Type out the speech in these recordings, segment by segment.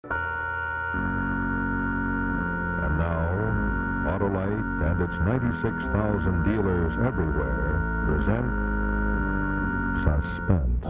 And now, Autolite and its 96,000 dealers everywhere present Suspense.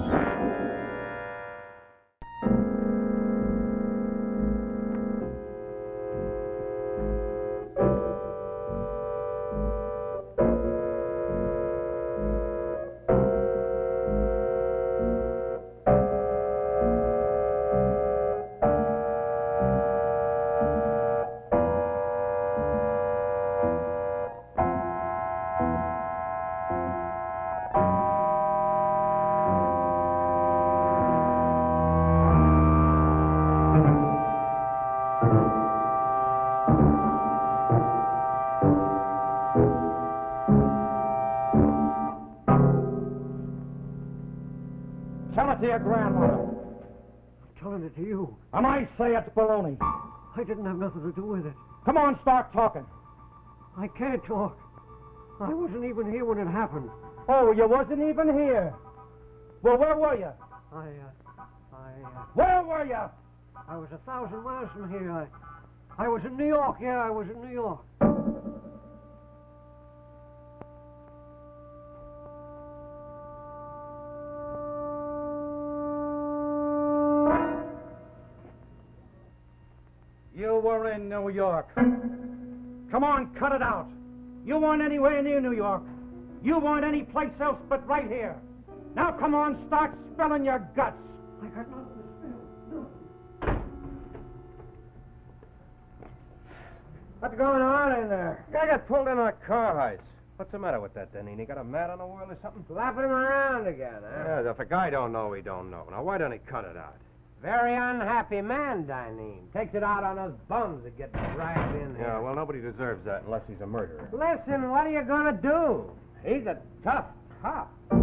Tell it to your grandmother. I'm telling it to you. And I say it's baloney. I didn't have nothing to do with it. Come on, start talking. I can't talk. I wasn't even here when it happened. Oh, you wasn't even here. Well, where were you? Where were you? I was 1,000 miles from here. I was in New York. Yeah, I was in New York. You were in New York. Come on, cut it out. You weren't anywhere near New York. You weren't any place else but right here. Now come on, start spilling your guts. I got nothing to spill. What's going on in there? Guy got pulled in on a car heist. What's the matter with that, Denny? He got a mat on the wheel or something? Slapping him around again, huh? Yeah, if a guy don't know, he don't know. Now, why don't he cut it out? Very unhappy man, Dineen. Takes it out on those bums that get dragged in here. Yeah, well, nobody deserves that unless he's a murderer. Listen, what are you gonna do? He's a tough cop. Tough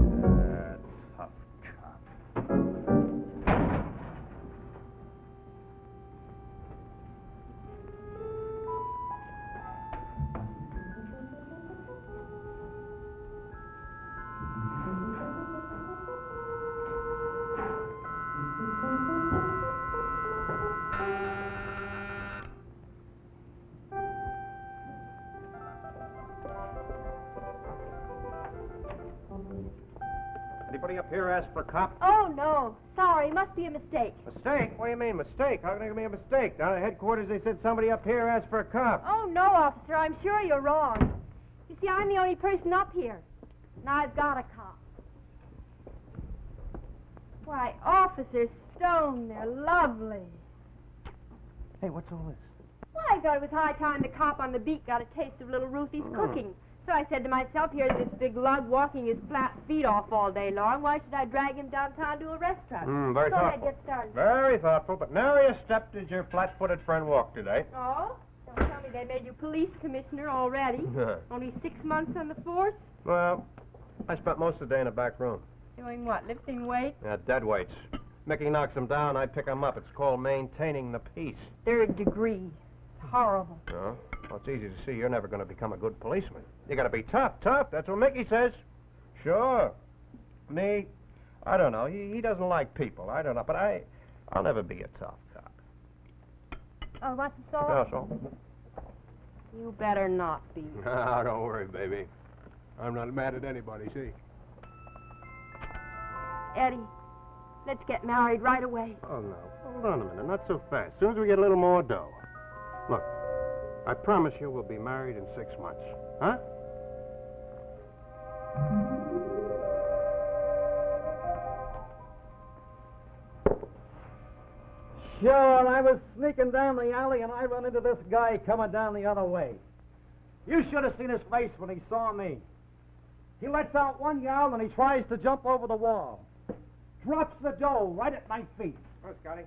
cop. Anybody up here ask for a cop? Oh, no. Sorry, must be a mistake. Mistake? What do you mean, mistake? How can there be a mistake? Down at headquarters, they said somebody up here asked for a cop. Oh, no, officer. I'm sure you're wrong. You see, I'm the only person up here. And I've got a cop. Why, Officer Stone, they're lovely. Hey, what's all this? Well, I thought it was high time the cop on the beat got a taste of little Ruthie's cooking. So I said to myself, here's this big lug walking his flat feet off all day long. Why should I drag him downtown to a restaurant? Very so thoughtful. I'd get started. Very thoughtful, but nary a step did your flat-footed friend walk today. Oh? Don't tell me they made you police commissioner already. Only 6 months on the force? Well, I spent most of the day in the back room. Doing what, lifting weights? Yeah, dead weights. Mickey knocks them down, I pick them up. It's called maintaining the peace. 3rd degree. It's horrible. No? Well, it's easy to see you're never going to become a good policeman. You got to be tough. That's what Mickey says. Sure. Me, I don't know. He doesn't like people. I don't know. But I'll never be a tough cop. Oh, what's the salt? No, so? You better not be. Oh, don't worry, baby. I'm not mad at anybody, see? Eddie, let's get married right away. Oh, no. Hold on a minute. Not so fast. As soon as we get a little more dough. Look, I promise you we'll be married in 6 months. Huh? Sure, I was sneaking down the alley and I run into this guy coming down the other way. You should have seen his face when he saw me. He lets out one yowl and he tries to jump over the wall. Drops the dough right at my feet. Oh, Scotty.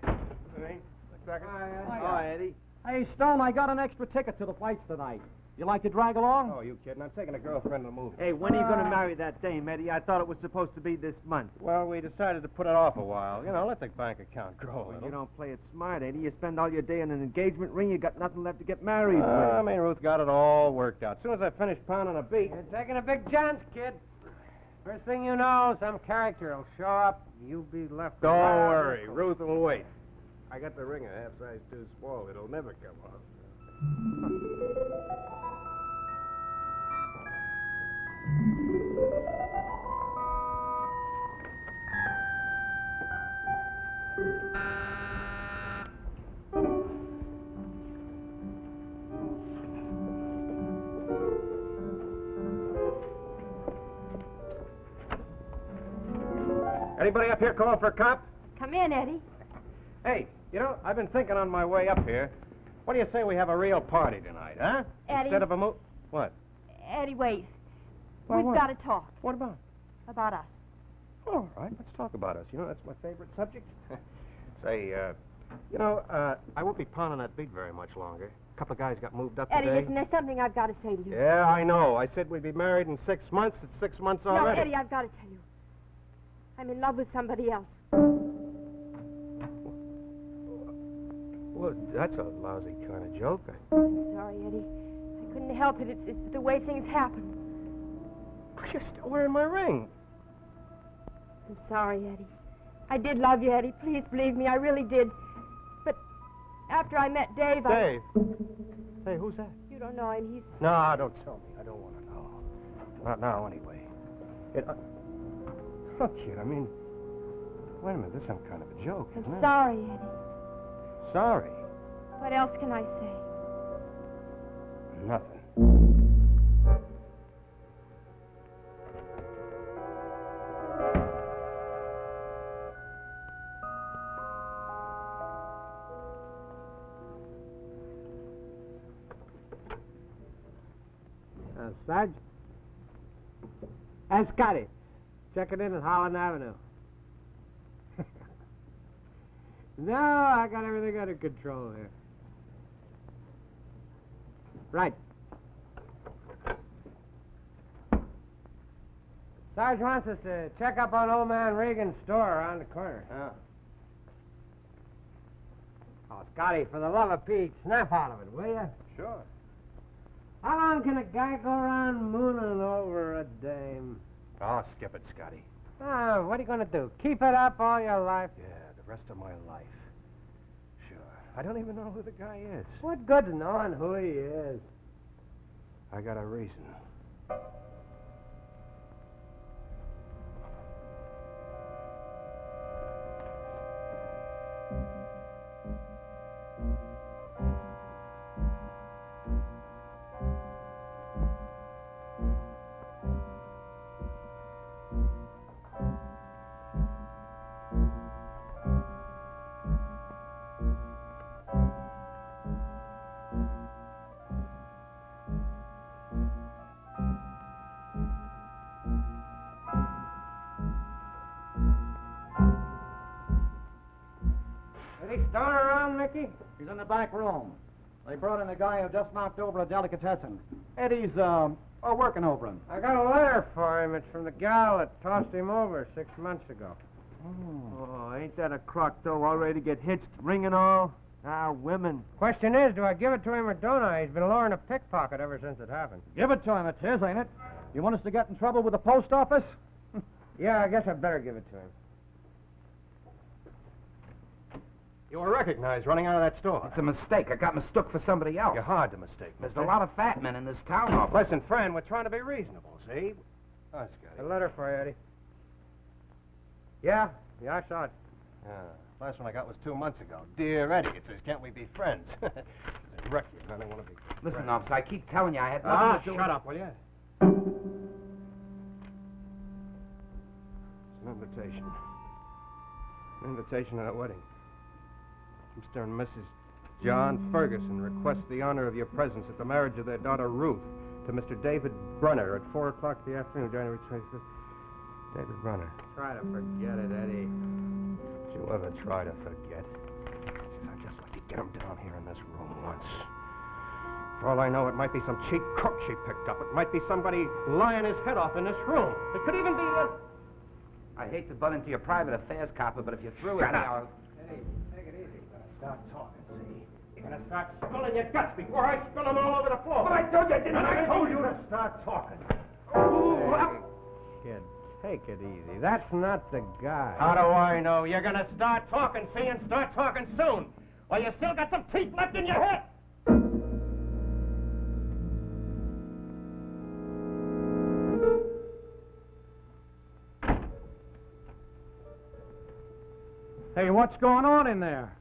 Hey, second. Hi, Eddie. Hey, Stone, I got an extra ticket to the fights tonight. You like to drag along? Oh, you kidding? I'm taking a girlfriend to the movie. Hey, when are you going to marry that dame, Eddie? I thought it was supposed to be this month. Well, we decided to put it off a while. You know, let the bank account grow a Well, little. you don't play it smart, Eddie. You spend all your day in an engagement ring, you got nothing left to get married I with. mean, Ruth got it all worked out. As soon as I finish pounding a beat. You're taking a big chance, kid. First thing you know, some character will show up. You'll be left. Don't around. worry. Ruth will wait. I got the ring a half size too small. It'll never come off. Anybody up here calling for a cop? Come in, Eddie. Hey, you know, I've been thinking on my way up here. What do you say we have a real party tonight, huh? Eddie. Instead of a What? Eddie, wait. Well, We've what? got to talk What about? about us. All right, let's talk about us. You know, that's my favorite subject. Say, you know, I won't be pounding that beat very much longer. A couple of guys got moved up Eddie, today. listen, there's something I've got to say to you. Yeah, I know. I said we'd be married in 6 months. It's 6 months No, already. Eddie, I've got to tell you. I'm in love with somebody else. Well, that's a lousy kind of joke. I'm sorry, Eddie. I couldn't help it. It's the way things happen. You're still wearing my ring. I'm sorry, Eddie. I did love you, Eddie. Please believe me, I really did. But after I met Dave, Dave? Hey, who's that? You don't know him. He's... No, don't tell me. I don't want to know. Not now, anyway. Look, kid, I mean, wait a minute. This is some kind of a joke, isn't I'm it? sorry, Eddie. Sorry? What else can I say? Nothing. Sarge? And Scotty. Checking in at Holland Avenue. No, I got everything under control here. Right. Sarge wants us to check up on old man Regan's store around the corner. Yeah. Oh, Scotty, for the love of Pete, snap out of it, will you? Sure. How long can a guy go around mooning over a dame? Oh, skip it, Scotty. Oh, what are you going to do? Keep it up all your life? Yeah, the rest of my life. Sure. I don't even know who the guy is. What good's knowing who he is? I got a reason. Any stone around, Mickey? He's in the back room. They brought in a guy who just knocked over a delicatessen. Eddie's, working over him. I got a letter for him. It's from the gal that tossed him over 6 months ago. Oh, ain't that a crock, though, all ready to get hitched, ring and all? Ah, women. Question is, do I give it to him or don't I? He's been luring a pickpocket ever since it happened. Give it to him, it's his, ain't it? You want us to get in trouble with the post office? Yeah, I guess I'd better give it to him. You were recognized running out of that store. It's a mistake. I got mistook for somebody else. You're hard to mistake. There's mister. a lot of fat men in this town office. Listen, friend, we're trying to be reasonable, see? Oh, Scotty. A letter for you, Eddie. Yeah, I saw it. Last one I got was 2 months ago. Dear Eddie, it says, can't we be friends? It's a record. I don't want to be Listen, friends. officer, I keep telling you I had nothing to do shut up, will you? It's an invitation. An invitation to a wedding. Mr. and Mrs. John Ferguson request the honor of your presence at the marriage of their daughter Ruth to Mr. David Brunner at 4 o'clock in the afternoon, January 25th. David Brunner. Try to forget it, Eddie. Did you ever try to forget? I'd just like to get him down here in this room once. For all I know, it might be some cheap crook she picked up. It might be somebody lying his head off in this room. It could even be a... I hate to butt into your private affairs, copper, but if you're through with me, I'll... Eddie, take it easy. Start talking, see? You're gonna start spilling your guts before I spill them all over the floor. But I told you I didn't... And I told you to start talking. Hey, kid, Take it easy. That's not the guy. How do I know? You're gonna start talking, see, and start talking soon. Well, you still got some teeth left in your head. Hey, what's going on in there?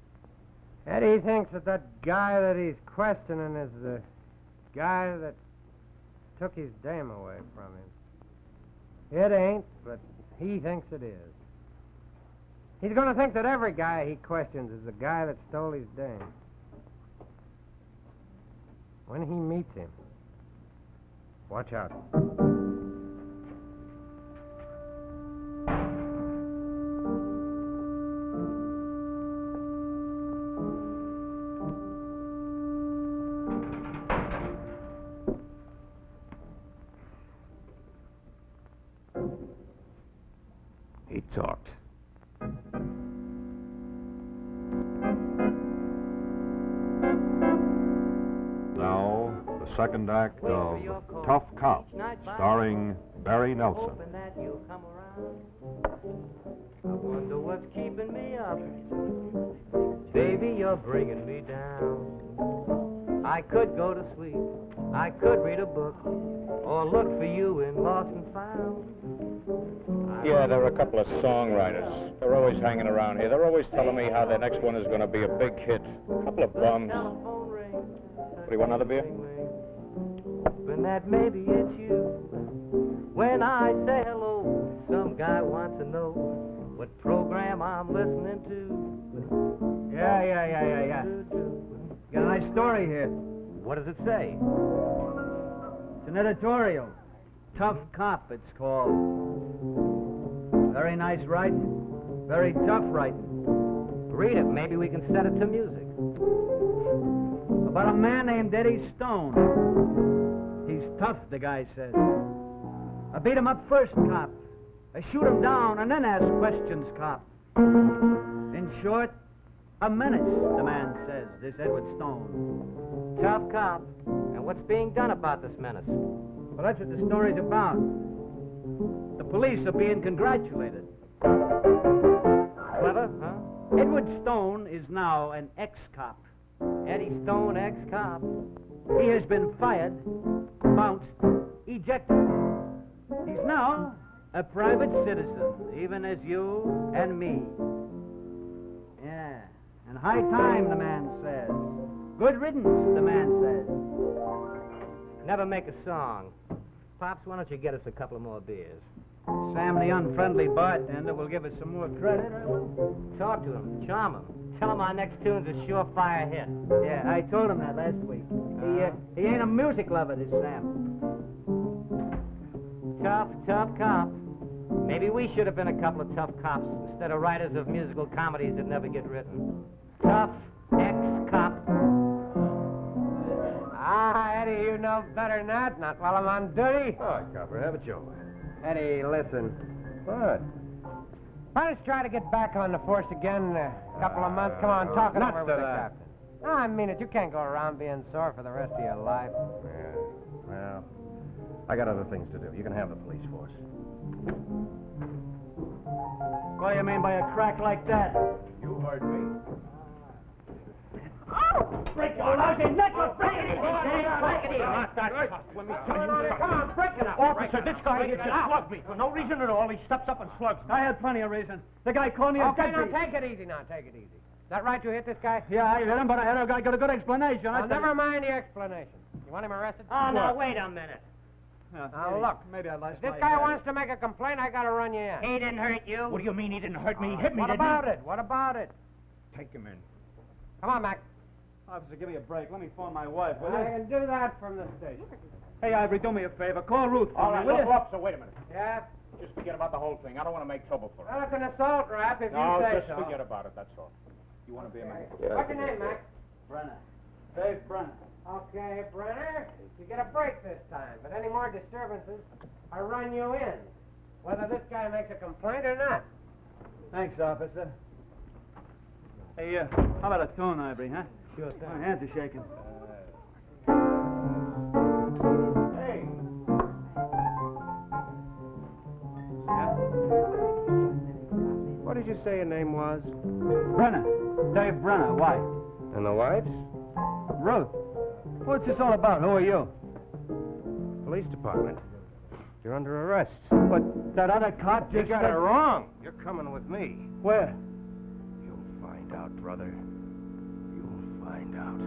Eddie thinks that guy that he's questioning is the guy that took his dame away from him. It ain't, but he thinks it is. He's going to think that every guy he questions is the guy that stole his dame. When he meets him, watch out. He talked. Now, the second act of Tough Cop, starring Barry Nelson. Hoping that you'll come around. I wonder what's keeping me up. Baby, you're bringing me down. I could go to sleep. I could read a book. Or look for you in Lost and Found. Yeah, there are a couple of songwriters. They're always hanging around here. They're always telling me how their next one is going to be a big hit. A couple of bums. What, do you want another beer? Hoping that maybe it's you. When I say hello, some guy wants to know what program I'm listening to. Yeah. Got a nice story here. What does it say? It's an editorial. Tough Cop, it's called. Very nice writing. Very tough writing. Read it. Maybe we can set it to music. About a man named Eddie Stone. He's tough, the guy says. I beat him up first, cop. I shoot him down and then ask questions, cop. In short, a menace, the man says, this Edward Stone. Tough cop. And what's being done about this menace? Well, that's what the story's about. The police are being congratulated. Clever, huh? Edward Stone is now an ex-cop. Eddie Stone, ex-cop. He has been fired, bounced, ejected. He's now a private citizen, even as you and me. Yeah, and high time, the man says. Good riddance, the man says. Never make a song. Pops, why don't you get us a couple of more beers? Sam, the unfriendly bartender, will give us some more credit. Talk to him. Charm him. Tell him our next tune's a surefire hit. Yeah, I told him that last week. He ain't a music lover, this Sam. Tough cop. Maybe we should have been a couple of tough cops instead of writers of musical comedies that never get written. Tough ex-cop. Eddie, you know better than that. Not while I'm on duty. All right, Copper, have it your way. Eddie, listen. What? Why don't you try to get back on the force again in a couple of months? Come on, talk it nuts over with to the that. captain. No, I mean it. You can't go around being sore for the rest of your life. Yeah, well, I got other things to do. You can have the police force. What do you mean by a crack like that? You heard me. Oh! Break your lousy neck! Break it easy, Sam! Break it easy! Not that tough. Let me tell you something. Come on, break it up. Officer, this guy here just slugged me. For no reason at all, he steps up and slugs me. I had plenty of reason. The guy called me a Okay, now deadbeat. take it easy now. Take it easy. Is that right you hit this guy? Yeah, I hit him, but I got a good explanation. Well, never mind the explanation. You want him arrested? Oh, now, wait a minute. Now, look. Maybe I'd like If this guy wants to make a complaint, I gotta run you in. He didn't hurt you. What do you mean he didn't hurt me? He hit me, What didn't about it? What about it? he? Take him in. Come on, Mac. Officer, give me a break. Let me phone my wife, will I you? can do that from the station. Hey, Ivory, do me a favor. Call Ruth for All me, right, will look, you? officer, wait a minute. Yeah? Just forget about the whole thing. I don't want to make trouble for Well, him. it's an assault rap if No, you say just so. forget about it, that's all. You want to be a man? What's your name, Mac? Brenner. Dave Brenner. Okay, Brenner. You get a break this time, but any more disturbances, I run you in. Whether this guy makes a complaint or not. Thanks, officer. Hey, how about a tune, Ivory, huh? Sure My thing. hands are shaking. Hey, Yeah? What'd you say your name was? Brenner. Dave Brenner. Why? And the wife's? Ruth. What's this all about? Who are you? Police department. You're under arrest. But that other cop You just got said... it wrong. You're coming with me. Where? You'll find out, brother. You'll find out.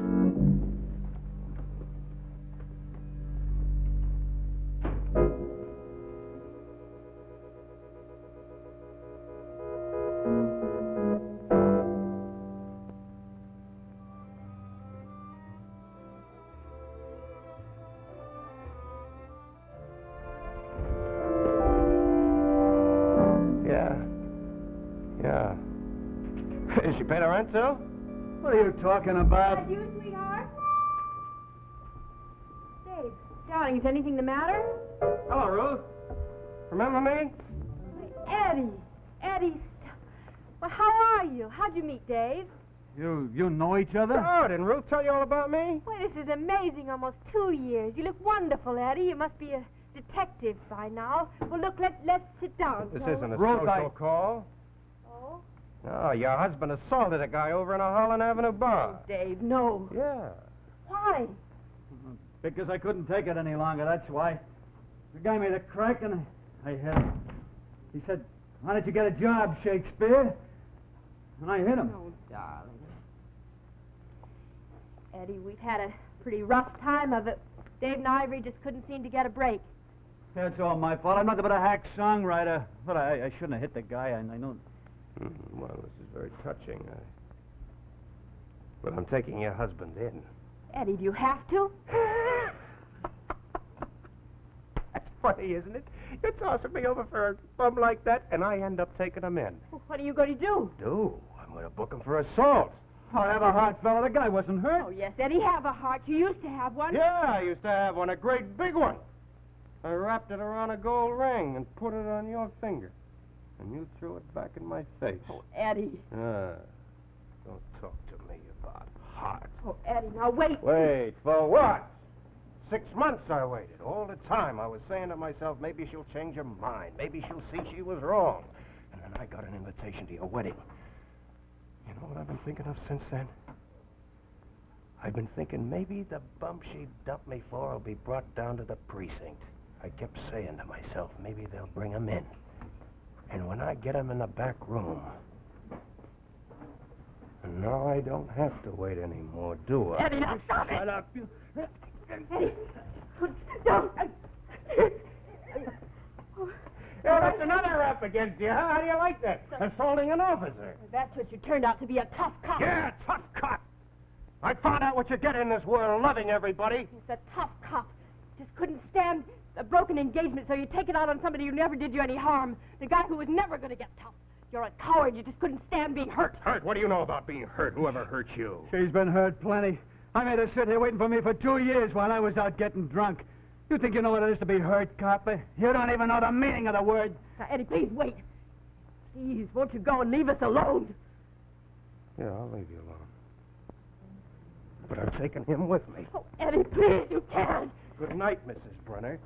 Yeah. Is she paid her rent, too? What are you talking about? Is that you, sweetheart? Dave, darling, is anything the matter? Hello, Ruth. Remember me? Eddie. Well, how are you? How'd you meet Dave? You know each other? Oh, didn't Ruth tell you all about me? Well, this is amazing. Almost 2 years. You look wonderful, Eddie. You must be a detective by now. Well, look, let's sit down. This shall isn't we? a Ruth, social call. Oh? No, your husband assaulted a guy over in a Holland Avenue bar. Dave, no. Yeah. Why? Because I couldn't take it any longer, that's why. The guy made a crack and I hit him. He said, "Why don't you get a job, Shakespeare?" And I hit him. Oh, darling. Eddie, we've had a pretty rough time of it. Dave and Ivory just couldn't seem to get a break. That's all my fault. I'm nothing but a hack songwriter. But I shouldn't have hit the guy. I know. Well, this is very touching. But I'm taking your husband in. Eddie, do you have to? That's funny, isn't it? You're tossing me over for a bum like that, and I end up taking him in. Well, what are you going to do? I'm going to book him for assault. I have a heart, fella. The guy wasn't hurt. Oh, yes, Eddie, have a heart. You used to have one. Yeah, I used to have one, a great big one. I wrapped it around a gold ring and put it on your finger. And you threw it back in my face. Oh, Eddie. Don't talk to me about heart. Oh, Eddie, now wait. Wait, for what? 6 months I waited. All the time I was saying to myself, maybe she'll change her mind. Maybe she'll see she was wrong. And then I got an invitation to your wedding. You know what I've been thinking of since then? I've been thinking maybe the bump she dumped me for will be brought down to the precinct. I kept saying to myself, maybe they'll bring him in. And when I get him in the back room... And now I don't have to wait anymore, do I? Eddie, now stop it. Shut up. Eddie, don't. Yeah, that's another rap against you, huh? How do you like that? Assaulting an officer. That's what you turned out to be, a tough cop. Yeah, tough cop. I found out what you get in this world, loving everybody. It's a tough cop. Just couldn't stand a broken engagement, so you take it out on somebody who never did you any harm. The guy who was never going to get tough. You're a coward. You just couldn't stand being hurt. Hurt? What do you know about being hurt? Whoever hurt you? She's been hurt plenty. I made her sit here waiting for me for 2 years while I was out getting drunk. You think you know what it is to be hurt, copper? You don't even know the meaning of the word. Now, Eddie, please wait. Please, won't you go and leave us alone? Yeah, I'll leave you alone. But I'm taking him with me. Oh, Eddie, please, you can't. Good night, Mrs. Brenner.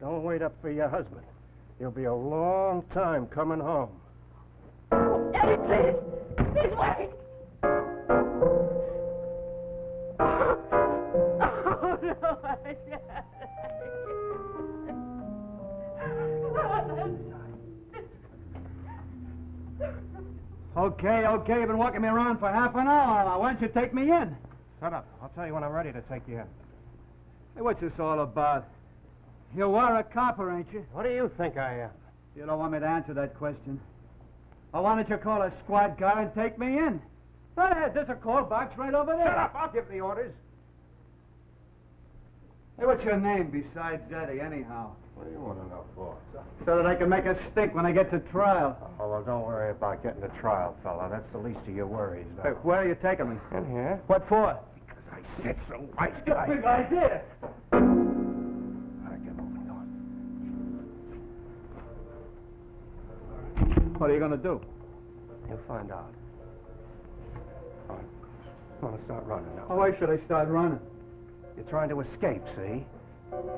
Don't wait up for your husband. He'll be a long time coming home. Oh, Eddie, please. Please wait. Oh, no, I can't. Okay, you've been walking me around for half an hour. Now, why don't you take me in? Shut up. I'll tell you when I'm ready to take you in. Hey, what's this all about? You are a copper, ain't you? What do you think I am? You don't want me to answer that question. Well, why don't you call a squad car and take me in? Go ahead, there's a call box right over there. Shut up. I'll give the orders. Hey, what's your name besides Eddie, anyhow? What do you want to know for? So that I can make a stink when I get to trial. Oh, well, don't worry about getting to trial, fella. That's the least of your worries. Hey, where are you taking me? In here. What for? Because I said so, wise guy. Big idea. All right, get moving, go on. What are you going to do? You'll find out. All right. I'm going to start running now. Oh, why should I start running? You're trying to escape, see?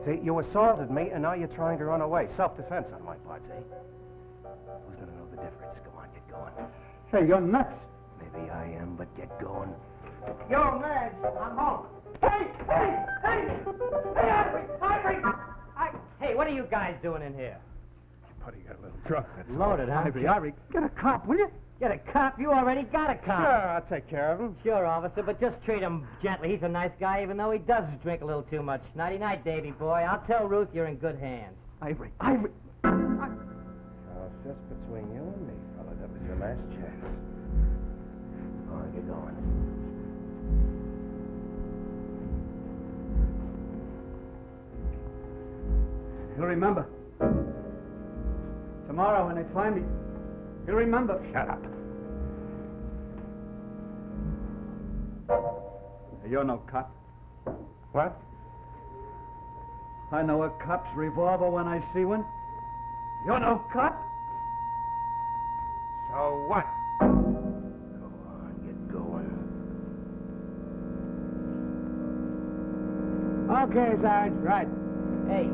See, you assaulted me, and now you're trying to run away. Self-defense on my part, see? Who's going to know the difference? Come on, get get going. Hey, you're nuts. Maybe I am, but get going. Yo, Madge, I'm home. Hey! Hey, Ivory! Hey, what are you guys doing in here? Buddy got a little drunk, that's all. Loaded, huh? Ivory, get a cop, will you? Get a cop? You already got a cop. Sure, I'll take care of him. Sure, officer, but just treat him gently. He's a nice guy, even though he does drink a little too much. Nighty-night, Davy boy. I'll tell Ruth you're in good hands. Ivory. So it's just between you and me, fella. That was your last chance. Go on, get going. You'll remember. Tomorrow when they find me, you'll remember. Shut up. You're no cop. What? I know a cop's revolver when I see one. You're no cop. So what? Go on, get going. Okay, Sarge, right. Hey,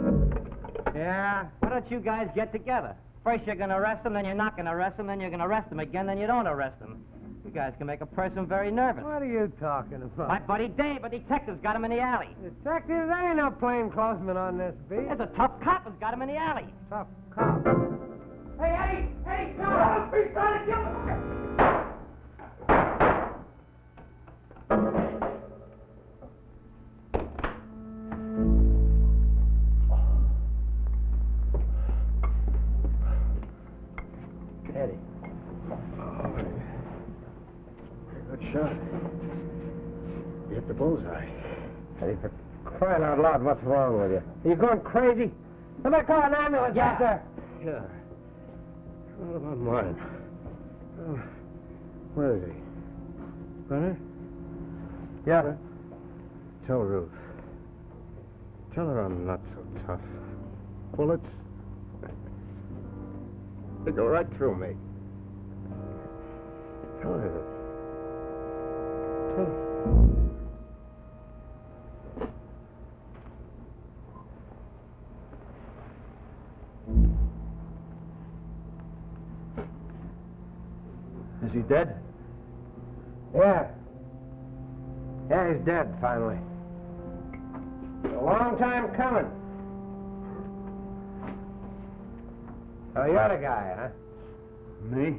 Yeah? why don't you guys get together? First you're gonna arrest him, then you're not gonna arrest him, then you're gonna arrest him again, then you don't arrest him. You guys can make a person very nervous. What are you talking about? My buddy Dave, a detective's got him in the alley. Detective, there ain't no plainclothesman on this beat. There's a tough cop who's got him in the alley. Tough cop. Hey, stop! He's trying to kill me! Eddie. Good shot. You hit the bullseye. Eddie, for crying out loud, what's wrong with you? Are you going crazy? Somebody call an ambulance out there. Yeah. What about mine? Oh, where is he? Runner? Yeah. Tell Ruth. Tell her I'm not so tough. Bullets, they go right through me. Tell her that. Tell her. Is he dead? Yeah. Yeah, he's dead, finally. A long time coming. Oh, you're the guy, huh? Me?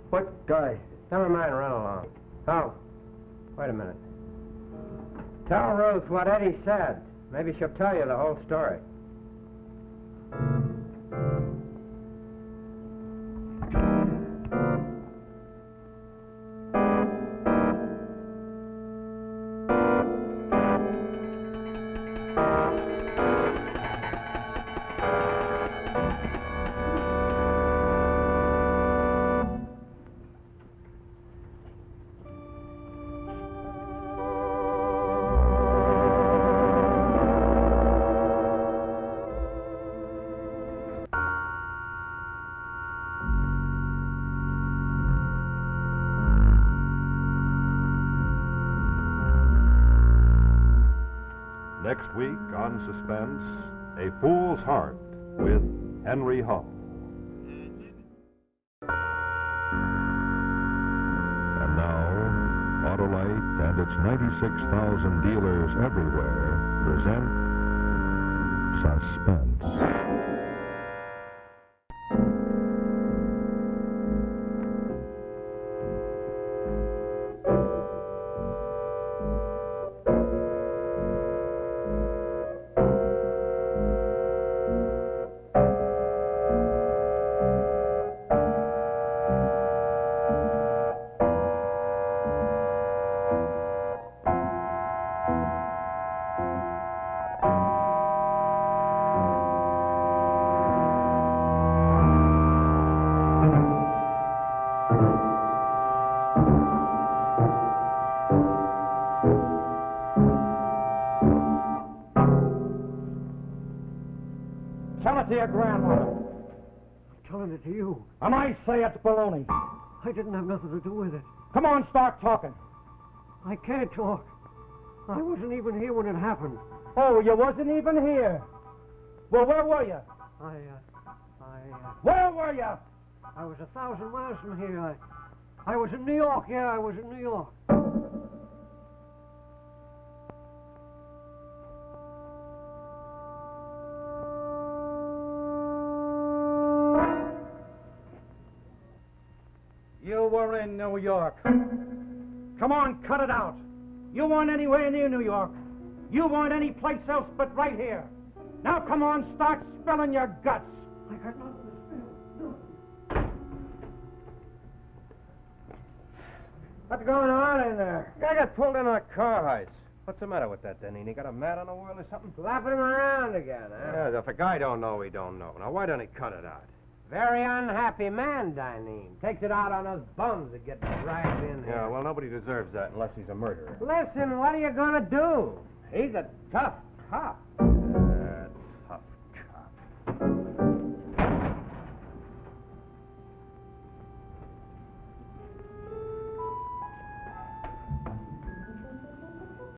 What guy? Never mind, run along. Oh, wait a minute. Tell Ruth what Eddie said. Maybe she'll tell you the whole story. Next week on Suspense, A Fool's Heart with Henry Huff. And now, Autolite and its 96,000 dealers everywhere present Suspense. Tell it to your grandmother. I'm telling it to you. And I say it's baloney. I didn't have nothing to do with it. Come on, start talking. I can't talk. I wasn't even here when it happened. Oh, you wasn't even here. Well, where were you? I Where were you? I was 1,000 miles from here. I was in New York, yeah, I was in New York. You were in New York. Come on, cut it out. You weren't anywhere near New York. You weren't any place else but right here. Now come on, start spilling your guts. I got nothing to spill. What's going on in there? Guy got pulled in on a car heist. What's the matter with that, Denny? He got a mad on the world or something? Slapping him around again, huh? Yeah, if a guy don't know, he don't know. Now, why don't he cut it out? Very unhappy man, Dineen. Takes it out on those bums that get dragged in here. Yeah, well, nobody deserves that unless he's a murderer. Listen, what are you gonna do? He's a tough cop.